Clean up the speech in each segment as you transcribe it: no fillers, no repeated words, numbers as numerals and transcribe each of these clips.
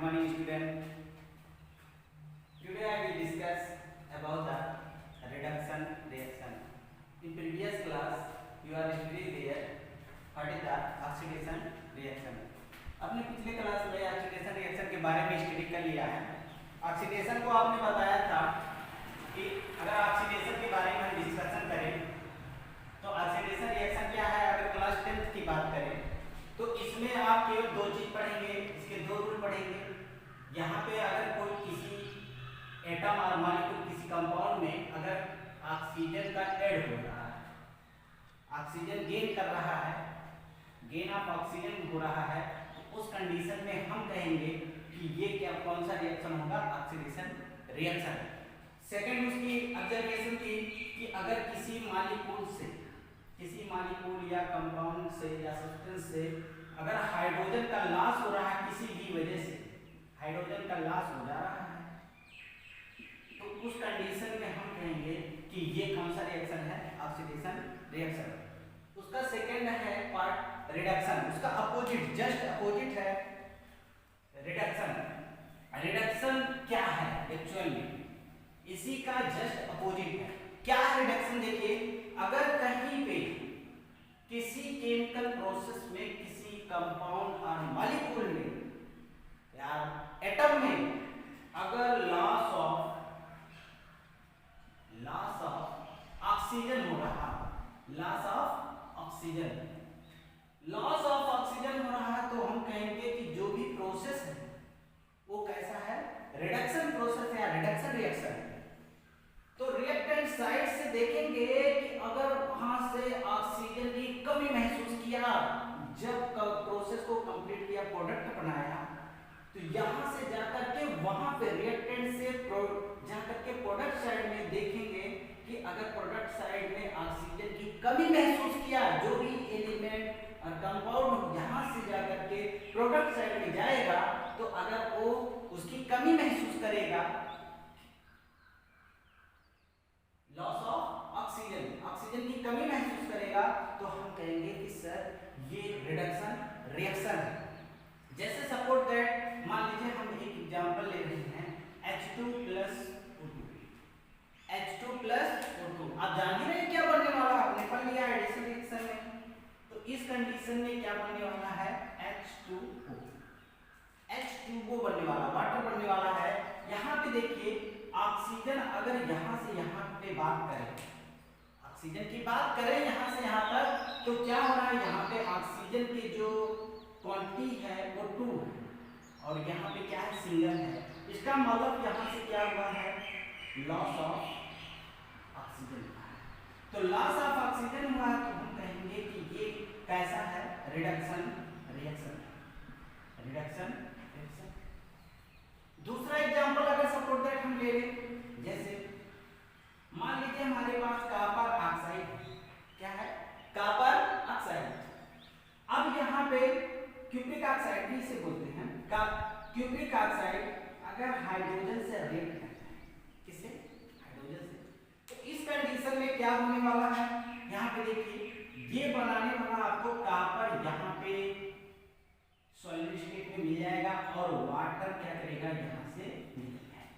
morning student. Today I will discuss about the reduction reaction. In previous class you are studied there what is the oxidation reaction. आपने पिछले class में oxidation reaction के बारे में study कर लिया है। ऑक्सीडेशन को आपने बताया था कि अगर ऑक्सीडेशन के बारे में हम डिस्कशन करें तो ऑक्सीडेशन रिएक्शन क्या है। अगर क्लास 10th की बात करें तो इसमें आप केवल दो चीज पढ़ेंगे, इसके दो रूल पढ़ेंगे। यहाँ पे अगर कोई किसी एटम और मॉलिक्यूल किसी कंपाउंड में अगर ऑक्सीजन का ऐड हो रहा है, ऑक्सीजन गेन कर रहा है, गेन ऑफ ऑक्सीजन हो रहा है, तो उस कंडीशन में हम कहेंगे कि ये क्या कौन सा रिएक्शन होगा, ऑक्सीडेशन रिएक्शन। सेकंड उसकी ऑब्जर्वेशन थी कि अगर किसी मॉलिक्यूल या कंपाउंड से या सब्सटेंस से अगर हाइड्रोजन का लॉस हो रहा है, किसी भी वजह से हाइड्रोजन का लॉस हो जा रहा है, तो उस कंडीशन में हम कहेंगे कि ये कौन सा रिएक्शन है, ऑक्सीडेशन रिएक्शन। उसका सेकंड है पार्ट रिडक्शन, उसका अपोजिट जस्ट अपोजिट है रिडक्शन। रिडक्शन क्या है एक्चुअली, इसी का जस्ट अपोजिट है। क्या है रिडक्शन? देखिए, अगर कहीं पे किसी केमिकल प्रोसेस में किसी कंपाउंड और मॉलिक्यूल में या एटम में अगर लॉस ऑफ ऑक्सीजन हो रहा, लॉस ऑफ ऑक्सीजन हो रहा है, तो हम कहेंगे कि जो भी प्रोसेस है वो कैसा है, रिडक्शन प्रोसेस है या रिडक्शन रिएक्शन। तो रिएक्टेंट साइड से देखेंगे कि अगर वहां से ऑक्सीजन की कमी महसूस किया, जब प्रोसेस को कंप्लीट किया, प्रोडक्ट बनाया, तो यहां से जाकर के वहां पे रिएक्टेंट से जाकर के प्रोडक्ट साइड में देखेंगे कि अगर प्रोडक्ट साइड में ऑक्सीजन की कमी महसूस किया, जो भी एलिमेंट और कंपाउंड यहां से जाकर के प्रोडक्ट साइड में जाएगा, तो अगर वो उसकी कमी महसूस करेगा, लॉस ऑफ ऑक्सीजन की कमी महसूस करेगा, तो हम कहेंगे कि सर ये रिडक्शन रिएक्शन है। जैसे सपोज दैट, मान लीजिए हम एक एग्जांपल ले रहे हैं H2 प्लस O2। आप जान ही रहे क्या बनने वाला, आपने पढ़ लिया एडिशन रिएक्शन में। तो इस कंडीशन में क्या बनने वाला है, H2O बनने वाला, वाटर बनने वाला है। यहाँ पे देखिए, ऑक्सीजन अगर यहाँ से यहाँ पे बात करें, ऑक्सीजन की बात करें यहाँ से यहाँ तक, तो क्या हो रहा है, यहाँ पे ऑक्सीजन की जो क्वांटिटी है वो 2 है और यहाँ पे क्या है, सिंगल है। इसका मतलब यहाँ से क्या हुआ है, लॉस ऑफ ऑक्सीजन। तो लॉस ऑफ ऑक्सीजन हुआ, तो हम कहेंगे कि ये कैसा है, रिडक्शन रिएक्शन। दूसरा एग्जांपल अगर सपोज दैट हम ले लें, जैसे मान लीजिए हमारे पास कॉपर ऑक्साइड, क्या है, कॉपर ऑक्साइड। अब यहाँ पे क्यूप्रिक ऑक्साइड भी इसे बोलते हैं, क्यूप्रिक ऑक्साइड अगर हाइड्रोजन से रिएक्ट करता है, किससे, हाइड्रोजन से, तो इस कंडीशन में क्या होने वाला है, यहाँ पे देखिए, ये बनाने वाला आपको कॉपर यहाँ पे सॉलिड स्टेट में मिल जाएगा और वाटर क्या करेगा, यहाँ से निकल जाएगा,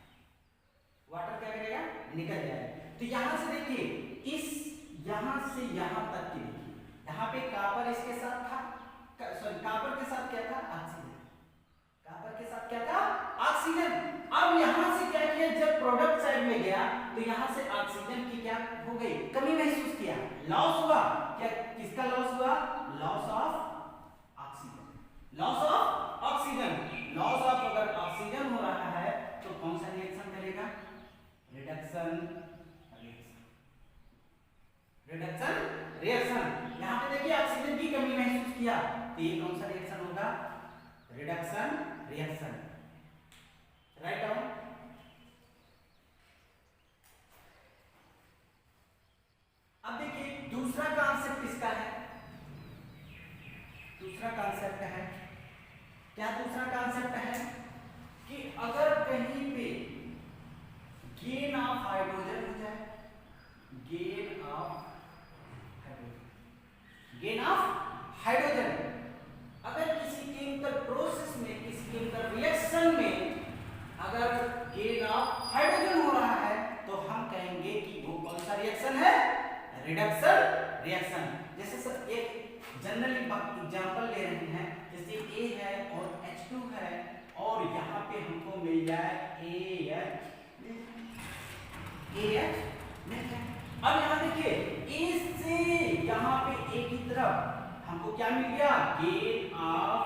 वाटर क्या करेगा, निकल जाएगा। तो यहाँ से देखिए, इस यहाँ से यहाँ तक के देखिए, यहाँ पे कॉपर इसके साथ था, सॉरी कॉपर के साथ क्या था, ऑक्सीजन, कॉपर के साथ क्या था, ऑक्सीजन। अब यहाँ से क्या किया, जब प्रोडक्ट साइड में गया तो यहाँ से ऑक्सीजन की क्या हो गई, कमी महसूस किया, लॉस हुआ। क्या, किसका लॉस हुआ, loss of oxygen. Loss of अगर ऑक्सीजन हो रहा है तो कौन सा रिएक्शन करेगा, रिडक्शन रिएक्शन। यहाँ पे देखिए ऑक्सीजन की कमी महसूस किया, तो ये कौन सा रिएक्शन होगा, रिडक्शन रिएक्शन। Write down. अब देखिए दूसरा कॉन्सेप्ट इसका है, दूसरा कॉन्सेप्ट है क्या, दूसरा कॉन्सेप्ट है कि अगर कहीं पे गेन ऑफ हाइड्रोजन हो जाए, गेन ऑफ हाइड्रोजन अगर किसी केमिकल प्रोसेस में, किसी केमिकल रिएक्शन में जनरल एग्जांपल ले रहे हैं, जैसे A है और H2 है और यहाँ पे हमको मिल जाए AH नहीं है। अब यहाँ देखिए A से यहाँ पे A की तरफ हमको क्या मिल गया, गेन ऑफ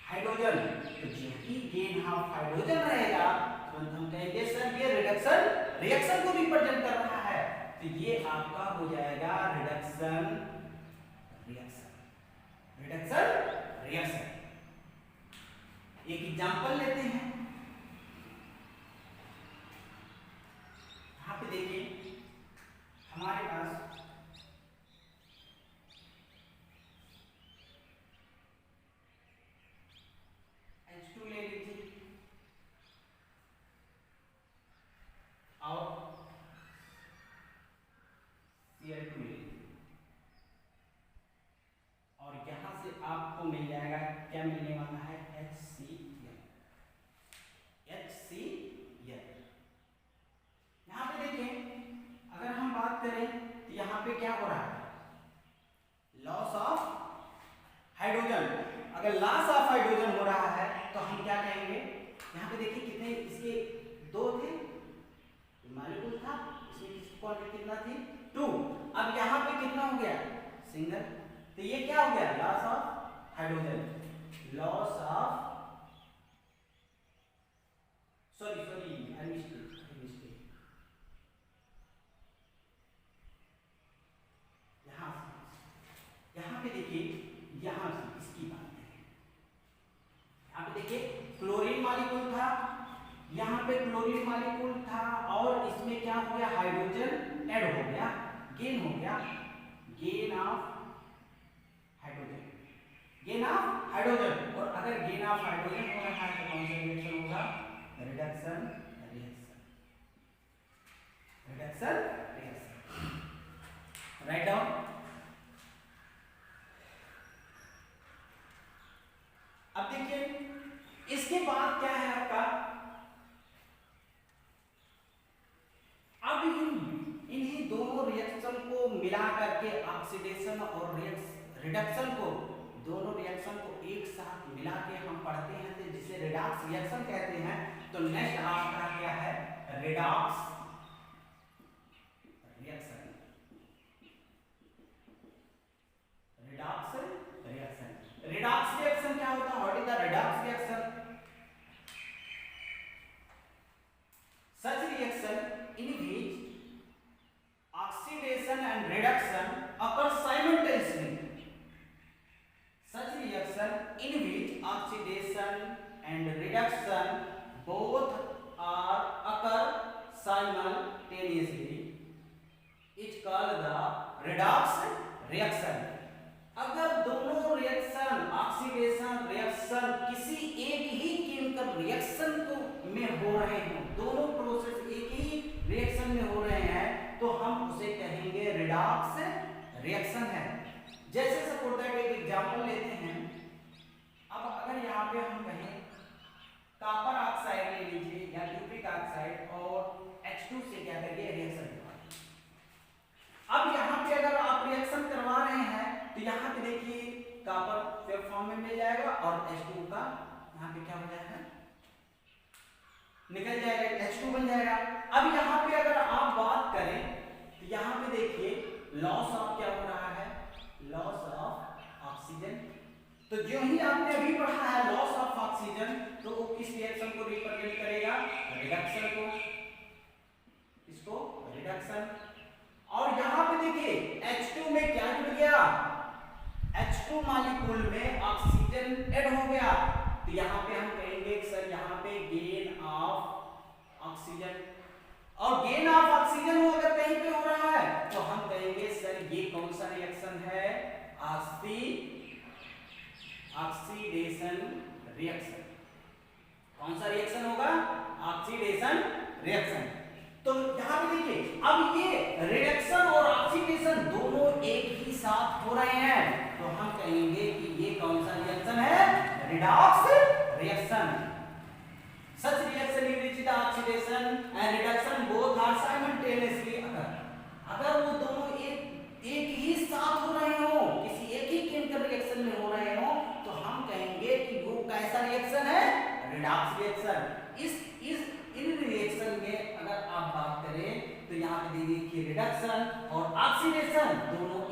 हाइड्रोजन। तो जो ही गेन ऑफ हाइड्रोजन रहेगा तुरंत हम कहेंगे सर ये रिडक्शन रिएक्शन को रिप्रेजेंट कर रहा है, तो ये आपका हो जाएगा रिडक्शन रिएक्शन। एक एग्जांपल लेते हैं, यहां पे देखिए हमारे पास H2 ले लीजिए और Cl2 ले लीजिए और यहां से आपको मिल जाएगा क्या मिलने वाला है, HCl। यहां पे देखिए अगर हम बात करें तो यहां पे क्या हो रहा है, लॉस ऑफ हाइड्रोजन। अगर लॉस ऑफ हाइड्रोजन हो रहा है तो हम क्या कहेंगे, यहाँ पे देखिए कितने इसके दो थे, मॉलिक्यूल था, इसमें किसकी क्वांटिटी कितना थी, 2। अब यहाँ पे कितना हो गया, सिंगल। तो ये क्या हो गया, loss of hydrogen, loss of sorry यहाँ पे देखिए, यहाँ से इसकी बात करें, यहाँ पे देखिए क्लोरीन मॉलिक्यूल था, यहाँ पे क्लोरीन मॉलिक्यूल था और इसमें क्या हो गया, हाइड्रोजन ऐड हो गया, गेन हो गया, गेन ऑफ हाइड्रोजन। और अगर गेन ऑफ हाइड्रोजन हो रहा है तो कौन सा रिएक्शन होगा, रिडक्शन राइट डाउन। अब देखिए इसके बाद क्या है आपका, अब इन्हीं दोनों रिएक्शन को मिला करके ऑक्सीडेशन और रिडक्शन को, दोनों रिएक्शन को एक साथ मिला के हम पढ़ते हैं तो जिसे रिडॉक्स रिएक्शन कहते हैं। तो नेक्स्ट आपका क्या है, रिडॉक्स रिएक्शन। रिडॉक्स रिएक्शन क्या होता है, what is the redox reaction, such reaction in which oxidation and reduction occur simultaneously, such reaction in which oxidation and reduction both are occur simultaneously is called the redox reaction। अगर दोनों reaction oxidation reaction किसी एक ही chemical reaction को में हो रहे हो, दोनों प्रोसेस एक ही रिएक्शन में हो रहे हैं तो हम उसे कहेंगे रिडॉक्स रिएक्शन है। जैसे सपोज दैट एक एग्जांपल लेते हैं, अब अगर यहाँ पे हम कहें कॉपर ऑक्साइड ले लीजिए या ल्यूप्रिक ऑक्साइड और H2 से क्या करिए, रिएक्शन करवा। अब यहाँ पे अगर आप रिएक्शन करवा रहे हैं तो यहाँ पे देखिए कॉपर वेव फॉर्म में मिल जाएगा और H2 का यहाँ पे क्या हो जाएगा, निकल जाएगा, H2 बन जाएगा। अब यहाँ पे अगर आप बात करें तो यहाँ पे देखिए लॉस ऑफ क्या हो रहा है, लॉस ऑफ ऑक्सीजन। तो जो ही आपने अभी पढ़ा है लॉस ऑफ ऑक्सीजन, तो वो किस रिएक्शन को रिप्रेजेंट करेगा, रिडक्शन को, इसको रिडक्शन। और यहाँ पे देखिए H2 में क्या जुड़ गया, H2 मॉलिक्यूल में ऑक्सीजन ऐड हो गया, तो यहाँ पे हम कहेंगे सर यहाँ पे गेन ऑफ ऑक्सीजन। और गेन ऑफ ऑक्सीजन हो अगर कहीं पे हो रहा है तो हम कहेंगे सर ये कौन सा रिएक्शन है, ऑक्सीडेशन रिएक्शन। कौन सा रिएक्शन होगा, ऑक्सीडेशन रिएक्शन। तो यहां पे देखिए अब ये रिडक्शन और ऑक्सीडेशन दोनों एक ही साथ हो रहे हैं तो हम कहेंगे कि ये कौन सा रिएक्शन है, redox reaction. Such reaction in which the oxidation and reduction both are simultaneously occur। अगर वो दोनों एक ही साथ हो रहे हो कि वो कैसा रिएक्शन है, रिडॉक्स रिएक्शन। इन रिएक्शन में अगर आप बात करें तो यहाँ पे देखिए कि रिडक्शन और ऑक्सीडेशन दोनों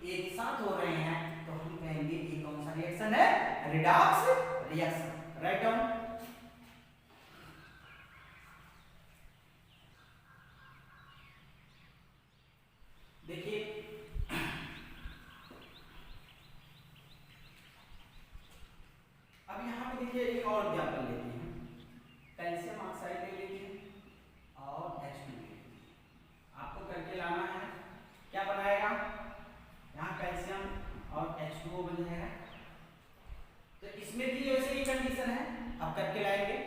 एक साथ हो रहे हैं, तो हम कहेंगे ये कौन सा रिएक्शन है, रिडॉक्स रिएक्शन। Write down. देखिए अब यहाँ पे देखिए एक और एग्जाम्पल लेते हैं, कैल्शियम ऑक्साइड ले लीजिए और H2 ले लीजिए। आपको करके लाना है, क्या बनाएगा, यहाँ कैल्शियम और H2O बन जाएगा। तो इसमें भी वैसे ही कंडीशन है, अब करके लाएंगे।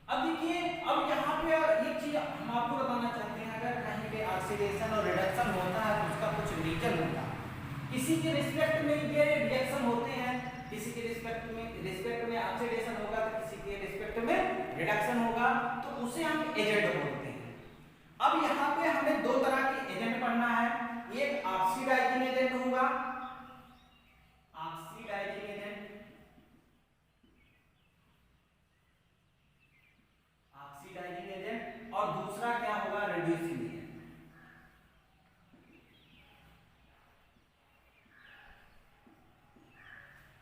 अब देखिए अब यहाँ पे एक चीज हम आपको बताना चाहते हैं, अगर कहीं पे ऑक्सीडेशन और रिडक्शन होता है तो उसका कुछ रीजन होता है। किसी के रिस्पेक्ट में ये रिएक्शन होते हैं, किसी के रिस्पेक्ट में ऑक्सीडेशन होगा तो किसी के रिस्पेक्ट में रिडक्शन होगा, तो उसे हम एजेंट बोलते हैं। अब यहाँ पे हमें दो तरह के एजेंट पढ़ना है, एक ऑक्सीडाइजिंग एजेंट होगा, ऑक्सीडाइजिंग एजेंट, ऑक्सीडाइजिंग एजेंट, और दूसरा क्या होगा, reducing agent.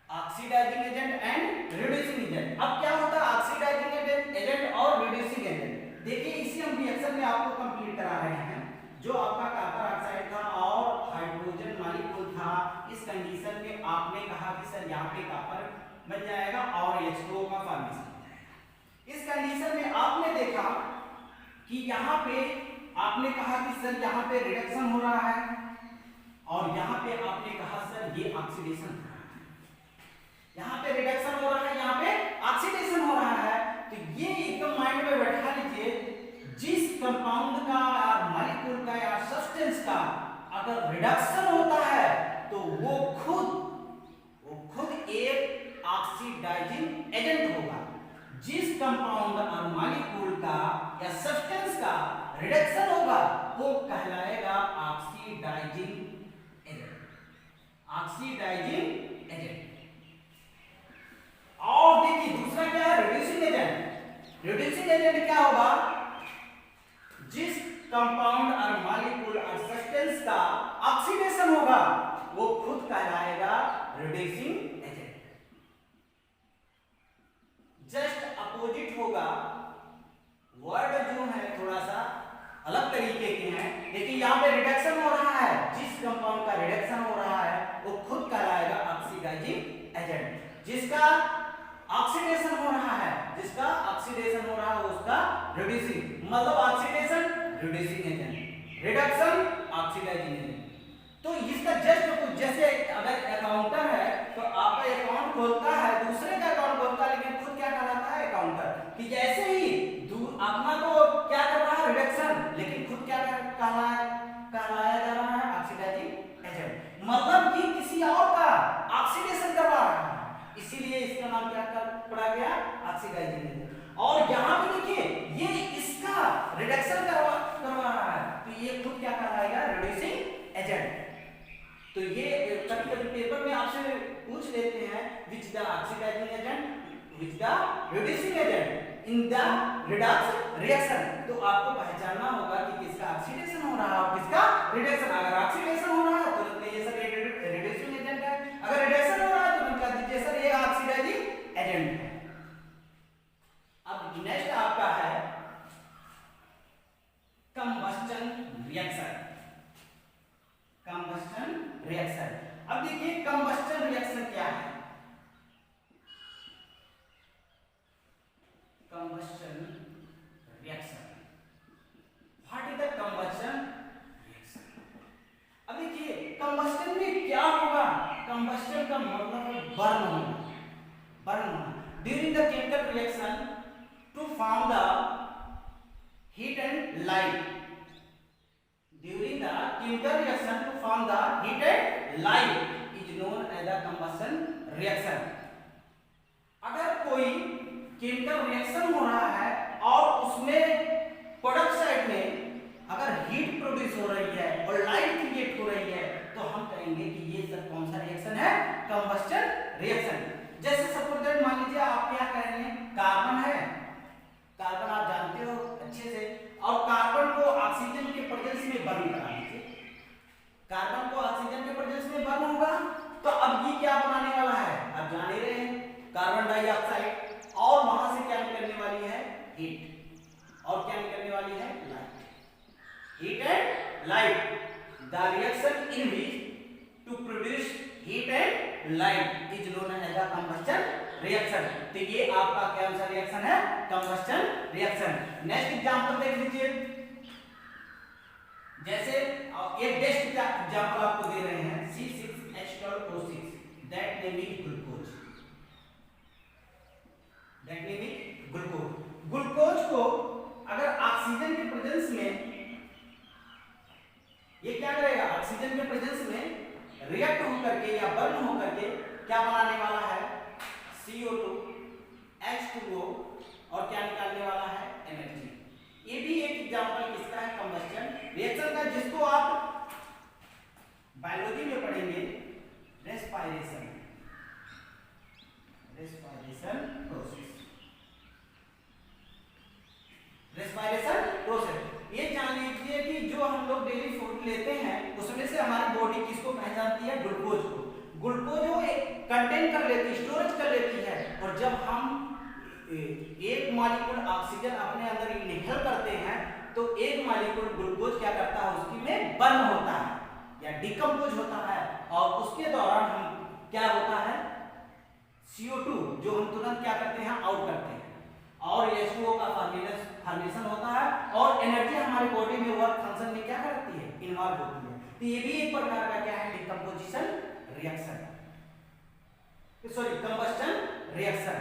Oxidizing agent and reducing agent. अब क्या होता है ऑक्सीडाइजिंग एजेंट और रिड्यूसिंग एजेंट, देखिए इसी हम रिएक्शन में आपको कंप्लीट करा रहे हैं। जो आपका कॉपर ऑक्साइड था और हाइड्रोजन मॉलिक्यूल था, इस कंडीशन में आपने कहा कि सर यहाँ पे कॉपर बन जाएगा और H2O का फॉर्मेशन हो जाएगा। इस कंडीशन में आपने देखा कि यहाँ पे आपने कहा कि सर यहाँ पे रिडक्शन हो रहा है और यहाँ पे आपने कहा सर ये ऑक्सीडेशन हो रहा है, यहाँ पे रिडक्शन हो रहा है, यहाँ पे ऑक्सीडेशन हो रहा है। तो ये एकदम माइंड में बैठा लीजिए, जिस कंपाउंड का या मॉलिक्यूल का या सब्सटेंस का अगर रिडक्शन होता है तो वो खुद एक ऑक्सीडाइजिंग एजेंट होगा। जिस कंपाउंड और मॉलिक्यूल का या सब्सटेंस का रिडक्शन होगा वो कहलाएगा ऑक्सीडाइजिंग एजेंट, ऑक्सीडाइजिंग एजेंट। और देखिए दूसरा क्या है, रिड्यूसिंग एजेंट। रिड्यूसिंग एजेंट क्या होगा, जिस कंपाउंड और मॉलिक्यूल और सब्सटेंस का ऑक्सीडेशन होगा वो खुद कहलाएगा रिड्यूसिंग एजेंट। जस्ट अपोजिट होगा, वर्ड जो है थोड़ा सा अलग तरीके के हैं, लेकिन यहाँ पे रिडक्शन हो रहा है, जिस कंपाउंड का रिडक्शन हो रहा है वो खुद कहलाएगा ऑक्सीडाइजिंग एजेंट। जिसका ऑक्सीडेशन हो रहा है, जिसका ऑक्सीडेशन हो रहा है उसका रिड्यूसिंग, मतलब oxidation reducing agent, reduction oxidizing agent. तो इसका जस्ट जैसे अगर अकाउंटर है तो आपका अकाउंट खोलता है, दूसरे का अकाउंट खोलता है, लेकिन खुद क्या कहलाता है, अकाउंटर। कि जैसे ही अपना तो क्या कर रहा है, रिडक्शन, लेकिन खुद क्या कहलाया जा रहा है, ऑक्सीडाइजिंग एजेंट। मतलब कि किसी और का ऑक्सीडेशन करवा रहा है, इसीलिए इसका नाम क्या पड़ा गया, ऑक्सीडाइजिंग एजेंट। और यहाँ पे देखिए ये इसका रिडक्शन करवा रहा है, तो ये खुद क्या कहलाएगा, रिड्यूसिंग एजेंट। तो ये कभी कभी पेपर में आपसे पूछ लेते हैं, which the oxidizing agent, which the reducing agent in the redox reaction. तो आपको पहचानना होगा कि किसका ऑक्सीडेशन हो रहा है और किसका रिडक्शन। अगर ऑक्सीडेशन हो रहा है तो ये सर रिड्यूसिंग एजेंट है, अगर रिडक्शन हो रहा है तो कह दीजिए सर ये ऑक्सीडाइजिंग एजेंट है। अब नेक्स्ट आपका है कंबस्टन रिएक्शन। कंबस्टन रिएक्शन, अब देखिए कंबस्टन रिएक्शन क्या है। Combustion reaction, what is the combustion reaction. अब देखिए कंबस्टन में क्या होगा, कंबस्टन का मतलब है बर्न होना, बर्न होना। During the chemical reaction to form the heat and light, during the chemical reaction to form the heat and light is known as the combustion reaction। अगर कोई केमिकल रिएक्शन हो रहा है और उसमें प्रोडक्ट साइड में अगर हीट प्रोड्यूस हो रही है और लाइट क्रिएट हो रही है तो हम कहेंगे कि ये सब कौन सा रिएक्शन है, कंबस्टन रिएक्शन। जैसे हीट और क्या निकलने वाली है light. Heat and light, the reaction in which to produce heat and light is known as the combustion reaction. तो ये आपका कौन सा रिएक्शन है, कंबस्टन रिएक्शन। नेक्स्ट एग्जांपल देख लीजिए, जैसे एक बेस्ट एग्जांपल आपको दे रहे हैं C6H12O6 that name is glucose. That name is glucose. Glucose को अगर ऑक्सीजन के प्रेजेंस में ये क्या करेगा, ऑक्सीजन के प्रेजेंस में रिएक्ट होकर के या बर्न होकर के क्या बनाने वाला है, CO2 H2O और क्या निकालने वाला है, एनर्जी। ये भी एक एग्जांपल किसका है, कंबस्टन रिएक्शन का, जिसको आप बायोलॉजी में पढ़ेंगे रेस्पिरेशन प्रोसेस। रेस्पिरेशन प्रोसेस ये जान लीजिए कि जो हम लोग डेली फूड लेते हैं उसमें से हमारी बॉडी किसको पहचानती है, ग्लूकोज को। ग्लूकोज वो कंटेन कर लेती है, स्टोरेज कर लेती है, और जब हम एक मॉलिक्यूल ऑक्सीजन अपने अंदर इनहेल करते हैं तो एक मॉलिक्यूल ग्लूकोज क्या करता है, उसकी में बर्न होता है या डिकम्पोज होता है, और उसके दौरान हम क्या होता है, CO2 जो हम तुरंत क्या करते हैं, आउट करते हैं, और H2O का फॉर्मेशन होता है, और एनर्जी हमारी बॉडी में वर्क फंक्शन में क्या करती है, इन्वॉल्व होती है। तो ये भी एक प्रकार का क्या है, decomposition reaction, sorry combustion reaction.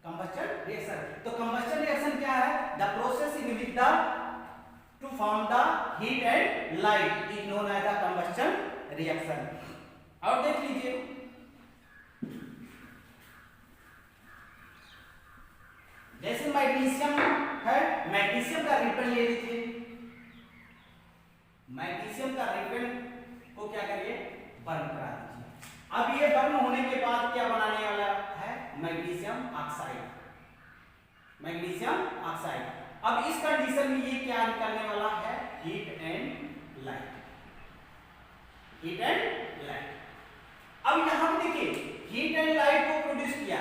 Combustion reaction, तो कंबस्टन रिएक्शन क्या है, the process in which the to form the heat and light is known as the combustion reaction. और देख लीजिए, जैसे मैग्नीशियम है, मैग्नीशियम का रिपन ले लीजिए, मैग्नीशियम का रिपन को क्या करिए, बर्न करा दीजिए। अब ये बर्न होने के बाद क्या बनाने वाला है, मैग्नीशियम ऑक्साइड, मैग्नीशियम ऑक्साइड। अब इस कंडीशन में ये क्या निकलने वाला है, heat and light, heat and light. अब यहां पे देखिए हीट एंड लाइट को प्रोड्यूस किया,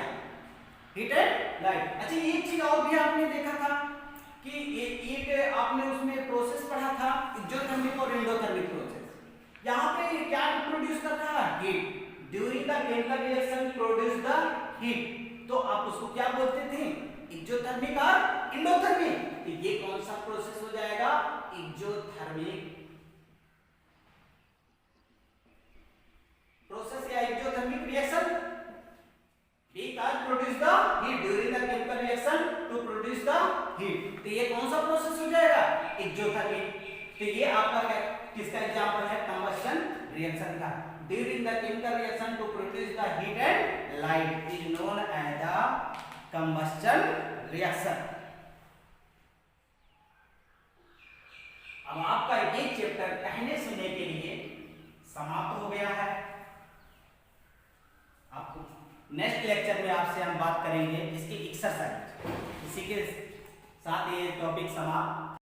हीट एंड लाइट। अच्छा एक चीज और भी आपने देखा था कि एक आपने उसमें प्रोसेस पढ़ा था, एक्सोथर्मिक और एंडोथर्मिक प्रोसेस। यहाँ पे क्या प्रोड्यूस कर रहा है, heat. During the chemical reaction produce the heat, तो आप उसको क्या बोलते थे, एक्सोथर्मिक और एंडोथर्मिक। तो ये कौन सा प्रोसेस हो जाएगा, एक्सोथर्मिक प्रोसेस या exothermic reaction, because produce the heat during the chemical reaction to produce the heat। तो ये कौन सा प्रोसेस हो जाएगा, एक्सोथर्मिक। तो ये आपका किसका एग्जांपल है, कंबस्टन रिएक्शन का। During the chemical reaction to produce the heat and light is known as the combustion reaction. अब आपका ये चैप्टर कहने सुनने के लिए समाप्त हो गया है। आपको नेक्स्ट लेक्चर में आपसे हम बात करेंगे इसकी एक्सरसाइज। इसी के साथ ये टॉपिक समाप्त।